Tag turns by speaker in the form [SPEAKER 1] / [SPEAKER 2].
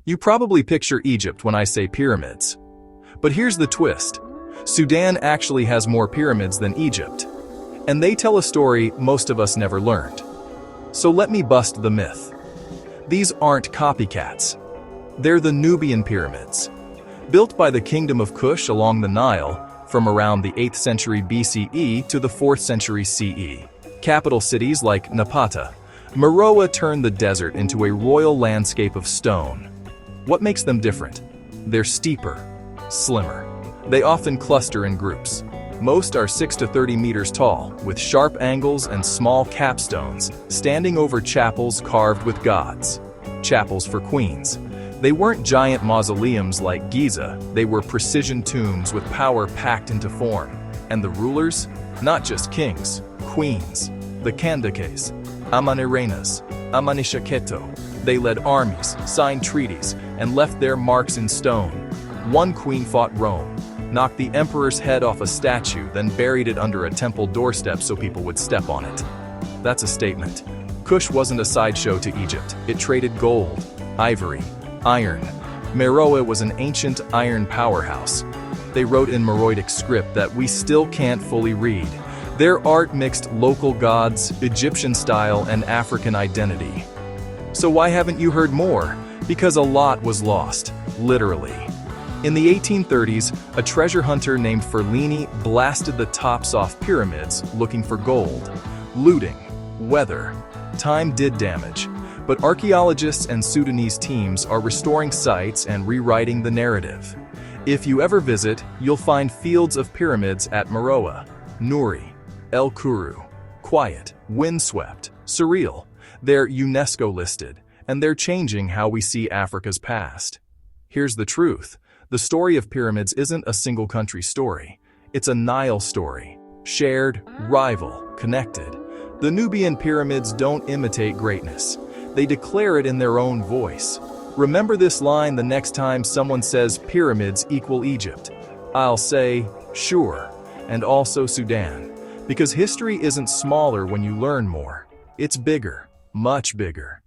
[SPEAKER 1] You probably picture Egypt when I say pyramids. But here's the twist. Sudan actually has more pyramids than Egypt. And they tell a story most of us never learned. So let me bust the myth. These aren't copycats. They're the Nubian pyramids. Built by the kingdom of Kush along the Nile from around the 8th century BCE to the 4th century CE. Capital cities like Napata, Meroe turned the desert into a royal landscape of stone. What makes them different? They're steeper, slimmer. They often cluster in groups. Most are 6 to 30 meters tall, with sharp angles and small capstones, standing over chapels carved with gods. Chapels for queens. They weren't giant mausoleums like Giza, they were precision tombs with power packed into form. And the rulers? Not just kings, queens. The Kandakes, Amanirenas, Amanishaketo. They led armies, signed treaties, and left their marks in stone. One queen fought Rome, knocked the emperor's head off a statue, then buried it under a temple doorstep so people would step on it. That's a statement. Kush wasn't a sideshow to Egypt. It traded gold, ivory, iron. Meroe was an ancient iron powerhouse. They wrote in Meroitic script that we still can't fully read. Their art mixed local gods, Egyptian style, and African identity. So why haven't you heard more? Because a lot was lost, literally. In the 1830s, a treasure hunter named Ferlini blasted the tops off pyramids looking for gold. Looting, weather, time did damage, but archaeologists and Sudanese teams are restoring sites and rewriting the narrative. If you ever visit, you'll find fields of pyramids at Meroe, Nuri, El Kuru. Quiet, windswept, surreal. They're UNESCO listed, and they're changing how we see Africa's past. Here's the truth. The story of pyramids isn't a single country story. It's a Nile story. Shared, rival, connected. The Nubian pyramids don't imitate greatness. They declare it in their own voice. Remember this line the next time someone says pyramids equal Egypt. I'll say, sure, and also Sudan. Because history isn't smaller when you learn more. It's bigger, much bigger.